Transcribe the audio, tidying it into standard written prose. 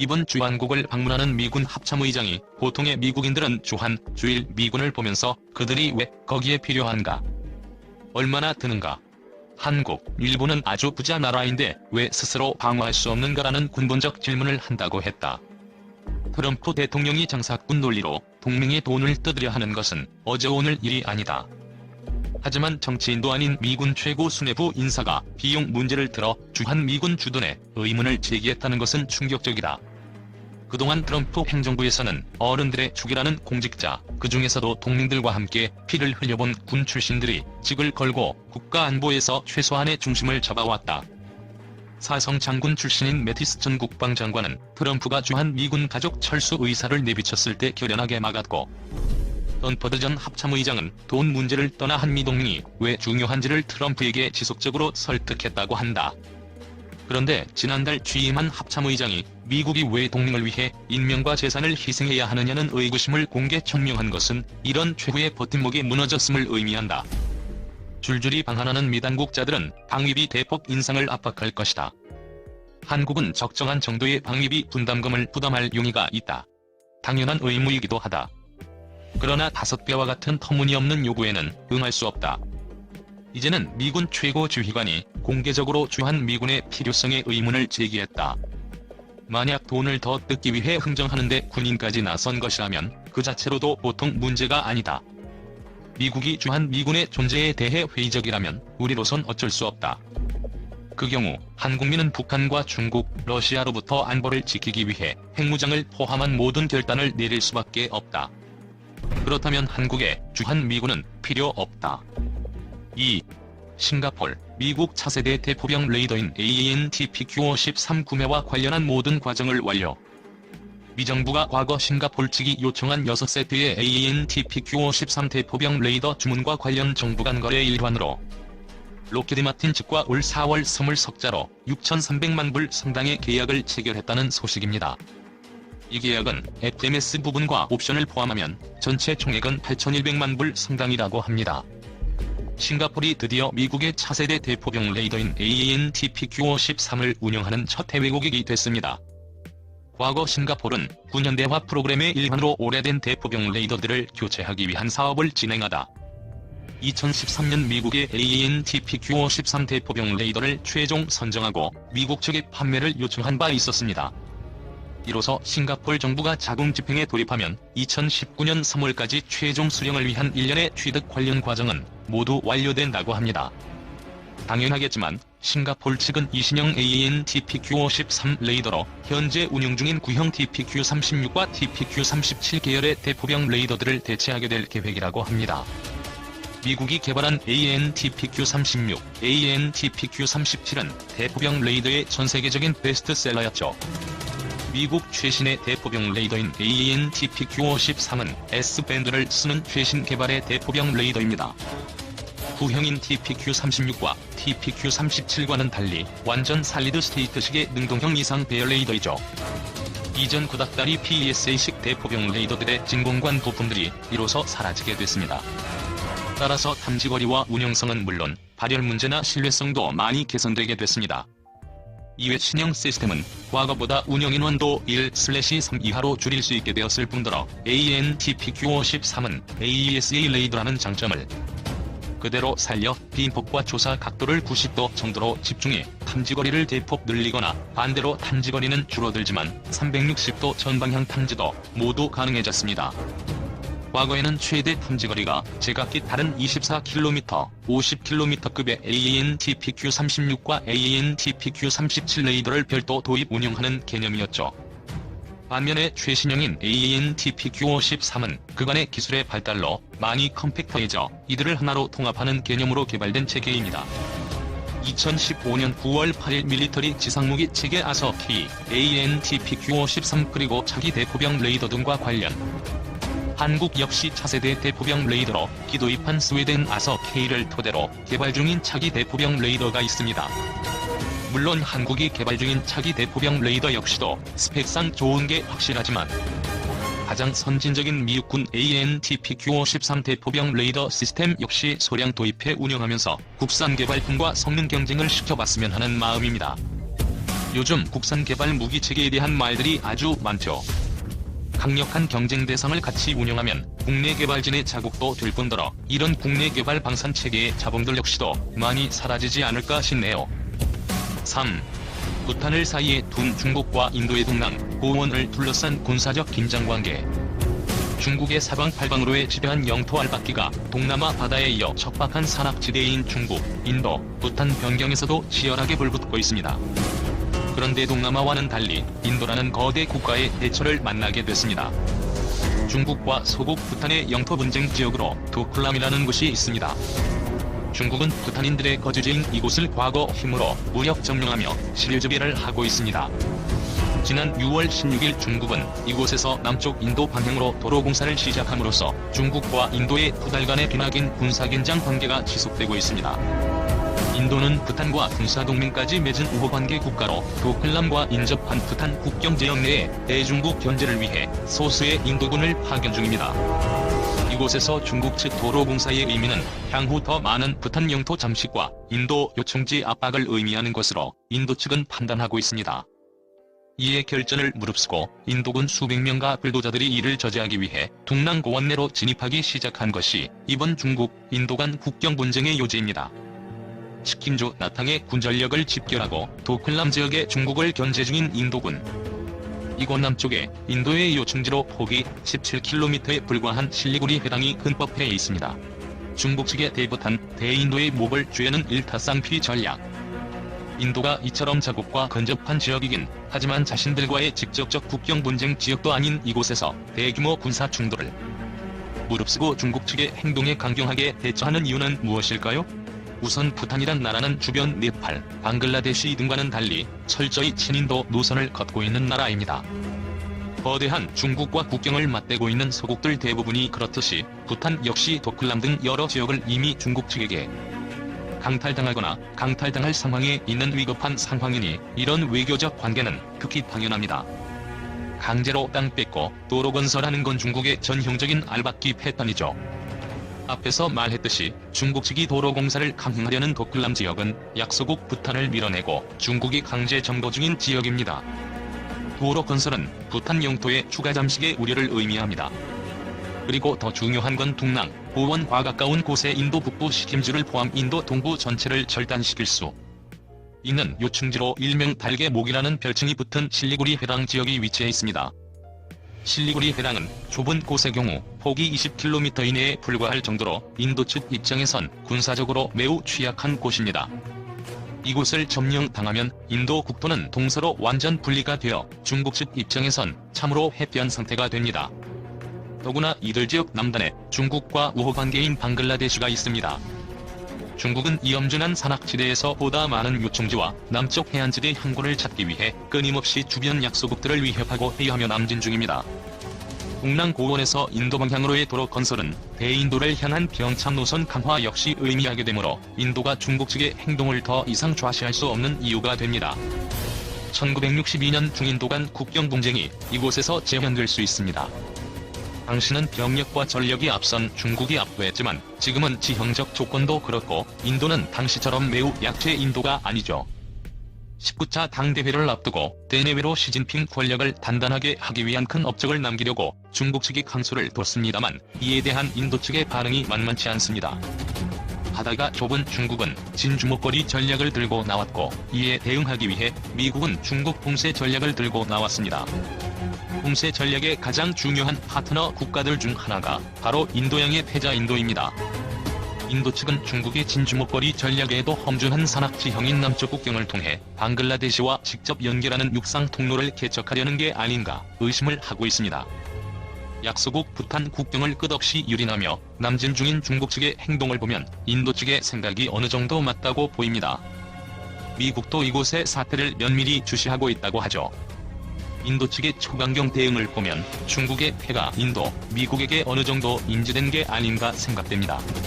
이번 주한국을 방문하는 미군 합참의장이 보통의 미국인들은 주한, 주일 미군을 보면서 그들이 왜 거기에 필요한가? 얼마나 드는가? 한국, 일본은 아주 부자 나라인데 왜 스스로 방어할 수 없는가라는 근본적 질문을 한다고 했다. 트럼프 대통령이 장사꾼 논리로 동맹의 돈을 뜯으려 하는 것은 어제 오늘 일이 아니다. 하지만 정치인도 아닌 미군 최고 수뇌부 인사가 비용 문제를 들어 주한 미군 주둔에 의문을 제기했다는 것은 충격적이다. 그동안 트럼프 행정부에서는 어른들의 축이라는 공직자, 그 중에서도 동맹들과 함께 피를 흘려본 군 출신들이 직을 걸고 국가 안보에서 최소한의 중심을 잡아왔다. 사성 장군 출신인 매티스 전 국방장관은 트럼프가 주한 미군 가족 철수 의사를 내비쳤을 때 결연하게 막았고, 던퍼드 전 합참의장은 돈 문제를 떠나 한미동맹이 왜 중요한지를 트럼프에게 지속적으로 설득했다고 한다. 그런데 지난달 취임한 합참의장이 미국이 왜 동맹을 위해 인명과 재산을 희생해야 하느냐는 의구심을 공개 천명한 것은 이런 최후의 버팀목이 무너졌음을 의미한다. 줄줄이 방한하는 미당국자들은 방위비 대폭 인상을 압박할 것이다. 한국은 적정한 정도의 방위비 분담금을 부담할 용의가 있다. 당연한 의무이기도 하다. 그러나 5배와 같은 터무니없는 요구에는 응할 수 없다. 이제는 미군 최고 지휘관이 공개적으로 주한 미군의 필요성에 의문을 제기했다. 만약 돈을 더 뜯기 위해 흥정하는데 군인까지 나선 것이라면 그 자체로도 보통 문제가 아니다. 미국이 주한 미군의 존재에 대해 회의적이라면 우리로선 어쩔 수 없다. 그 경우 한국민은 북한과 중국, 러시아로부터 안보를 지키기 위해 핵무장을 포함한 모든 결단을 내릴 수밖에 없다. 그렇다면 한국의 주한 미군은 필요 없다. 2. 싱가폴, 미국 차세대 대포병 레이더인 AAN-TPQ-13 구매와 관련한 모든 과정을 완료. 미 정부가 과거 싱가폴 측이 요청한 6세트의 AAN-TPQ-13 대포병 레이더 주문과 관련 정부 간 거래 일환으로 록히드 마틴 측과 올 4월 선물 석자로 6,300만 불 상당의 계약을 체결했다는 소식입니다. 이 계약은 FMS 부분과 옵션을 포함하면 전체 총액은 8,100만 불 상당이라고 합니다. 싱가폴이 드디어 미국의 차세대 대포병 레이더인 AAN-TPQ-13을 운영하는 첫 해외국이 됐습니다. 과거 싱가폴은 군현대화 프로그램의 일환으로 오래된 대포병 레이더들을 교체하기 위한 사업을 진행하다 2013년 미국의 AAN-TPQ-13 대포병 레이더를 최종 선정하고 미국 측에 판매를 요청한 바 있었습니다. 이로써 싱가폴 정부가 자금 집행에 돌입하면 2019년 3월까지 최종 수령을 위한 1년의 취득 관련 과정은 모두 완료된다고 합니다. 당연하겠지만 싱가폴 측은 이 신형 AAN-TPQ-13 레이더로 현재 운용 중인 구형 TPQ-36과 TPQ-37 계열의 대포병 레이더들을 대체하게 될 계획이라고 합니다. 미국이 개발한 AAN-TPQ-36, AAN-TPQ-37은 대포병 레이더의 전세계적인 베스트셀러였죠. 미국 최신의 대포병 레이더인 AAN-TPQ-13은 S밴드를 쓰는 최신 개발의 대포병 레이더입니다. 구형인 TPQ-36과 TPQ-37과는 달리 완전 살리드 스테이트식의 능동형 이상 배열 레이더이죠. 이전 구닥다리 PESA식 대포병 레이더들의 진공관 부품들이 이로써 사라지게 됐습니다. 따라서 탐지거리와 운용성은 물론 발열 문제나 신뢰성도 많이 개선되게 됐습니다. 이외 신형 시스템은 과거보다 운영인원도 1/3 이하로 줄일 수 있게 되었을 뿐더러 AAN-TPQ-13은 AESA 레이더라는 장점을 그대로 살려 비인폭과 조사 각도를 90도 정도로 집중해 탐지거리를 대폭 늘리거나 반대로 탐지거리는 줄어들지만 360도 전방향 탐지도 모두 가능해졌습니다. 과거에는 최대 탐지거리가 제각기 다른 24km, 50km급의 AAN-TPQ-36과 AAN-TPQ-37 레이더를 별도 도입 운영하는 개념이었죠. 반면에 최신형인 AAN-TPQ-13은 그간의 기술의 발달로 많이 컴팩터해져 이들을 하나로 통합하는 개념으로 개발된 체계입니다. 2015년 9월 8일 밀리터리 지상무기 체계 아서-K, AAN-TPQ-13 그리고 차기 대포병 레이더 등과 관련 한국 역시 차세대 대포병 레이더로 기도입한 스웨덴 아서-K를 토대로 개발 중인 차기 대포병 레이더가 있습니다. 물론 한국이 개발 중인 차기 대포병 레이더 역시도 스펙상 좋은 게 확실하지만 가장 선진적인 미육군 AAN-TPQ-13 대포병 레이더 시스템 역시 소량 도입해 운영하면서 국산 개발품과 성능 경쟁을 시켜봤으면 하는 마음입니다. 요즘 국산 개발 무기 체계에 대한 말들이 아주 많죠. 강력한 경쟁 대상을 같이 운영하면 국내 개발진의 자국도 될 뿐더러 이런 국내 개발 방산 체계의 자본들 역시도 많이 사라지지 않을까 싶네요. 3. 부탄을 사이에 둔 중국과 인도의 동남, 고원을 둘러싼 군사적 긴장관계. 중국의 사방팔방으로의 지배한 영토 알박기가 동남아 바다에 이어 척박한 산악지대인 중국, 인도, 부탄 변경에서도 치열하게 불붙고 있습니다. 그런데 동남아와는 달리 인도라는 거대 국가의 대처를 만나게 됐습니다. 중국과 소국 부탄의 영토 분쟁 지역으로 도클람이라는 곳이 있습니다. 중국은 부탄인들의 거주지인 이곳을 과거 힘으로 무력 점령하며 실유지배를 하고 있습니다. 지난 6월 16일 중국은 이곳에서 남쪽 인도 방향으로 도로 공사를 시작함으로써 중국과 인도의 두 달간의 기나긴 군사긴장 관계가 지속되고 있습니다. 인도는 부탄과 군사동맹까지 맺은 우호관계 국가로 도클람과 인접한 부탄 국경지역 내에 대중국 견제를 위해 소수의 인도군을 파견 중입니다. 이곳에서 중국 측 도로 공사의 의미는 향후 더 많은 부탄 영토 잠식과 인도 요청지 압박을 의미하는 것으로 인도 측은 판단하고 있습니다. 이에 결전을 무릅쓰고 인도군 수백 명과 불도저들이 이를 저지하기 위해 둥랑 고원 내로 진입하기 시작한 것이 이번 중국, 인도 간 국경 분쟁의 요지입니다. 치킨조 나탕의 군전력을 집결하고 도클람 지역에 중국을 견제 중인 인도군. 이곳 남쪽에 인도의 요충지로 폭이 17km에 불과한 실리구리 해당이 근법해 있습니다. 중국 측의 대부탄, 대인도의 목을 죄는 일타쌍피 전략. 인도가 이처럼 자국과 근접한 지역이긴 하지만 자신들과의 직접적 국경 분쟁 지역도 아닌 이곳에서 대규모 군사 충돌을 무릅쓰고 중국 측의 행동에 강경하게 대처하는 이유는 무엇일까요? 우선 부탄이란 나라는 주변 네팔, 방글라데시 등과는 달리 철저히 친인도 노선을 걷고 있는 나라입니다. 거대한 중국과 국경을 맞대고 있는 소국들 대부분이 그렇듯이 부탄 역시 도클람 등 여러 지역을 이미 중국 측에게 강탈당하거나 강탈당할 상황에 있는 위급한 상황이니 이런 외교적 관계는 극히 당연합니다. 강제로 땅 뺏고 도로 건설하는 건 중국의 전형적인 알박기 패턴이죠. 앞에서 말했듯이 중국 측이 도로 공사를 강행하려는 도클람 지역은 약소국 부탄을 밀어내고 중국이 강제 점거 중인 지역입니다. 도로 건설은 부탄 영토의 추가 잠식의 우려를 의미합니다. 그리고 더 중요한 건 둥랑, 고원과 가까운 곳에 인도 북부 시킴주를 포함 인도 동부 전체를 절단시킬 수 있는 요충지로 일명 달개 목이라는 별칭이 붙은 실리구리 해당 지역이 위치해 있습니다. 실리구리 해당은 좁은 곳의 경우 폭이 20km 이내에 불과할 정도로 인도 측 입장에선 군사적으로 매우 취약한 곳입니다. 이곳을 점령당하면 인도 국토는 동서로 완전 분리가 되어 중국 측 입장에선 참으로 해피한 상태가 됩니다. 더구나 이들 지역 남단에 중국과 우호관계인 방글라데시가 있습니다. 중국은 이 엄중한 산악지대에서 보다 많은 요충지와 남쪽 해안지대 항구를 찾기 위해 끊임없이 주변 약소국들을 위협하고 회유하며 남진 중입니다. 둥랑 고원에서 인도 방향으로의 도로 건설은 대인도를 향한 병참 노선 강화 역시 의미하게 되므로 인도가 중국 측의 행동을 더 이상 좌시할 수 없는 이유가 됩니다. 1962년 중인도 간 국경 분쟁이 이곳에서 재현될 수 있습니다. 당시는 병력과 전력이 앞선 중국이 압도했지만 지금은 지형적 조건도 그렇고 인도는 당시처럼 매우 약체 인도가 아니죠. 19차 당대회를 앞두고 대내외로 시진핑 권력을 단단하게 하기 위한 큰 업적을 남기려고 중국 측이 강수를 뒀습니다만 이에 대한 인도 측의 반응이 만만치 않습니다. 바다가 좁은 중국은 진주목걸이 전략을 들고 나왔고 이에 대응하기 위해 미국은 중국 봉쇄 전략을 들고 나왔습니다. 봉쇄 전략의 가장 중요한 파트너 국가들 중 하나가 바로 인도양의 패자 인도입니다. 인도 측은 중국의 진주목걸이 전략에도 험준한 산악지형인 남쪽 국경을 통해 방글라데시와 직접 연결하는 육상 통로를 개척하려는 게 아닌가 의심을 하고 있습니다. 약소국 부탄 국경을 끝없이 유린하며 남진 중인 중국 측의 행동을 보면 인도 측의 생각이 어느 정도 맞다고 보입니다. 미국도 이곳의 사태를 면밀히 주시하고 있다고 하죠. 인도 측의 초강경 대응을 보면 중국의 패가 인도, 미국에게 어느 정도 인지된 게 아닌가 생각됩니다.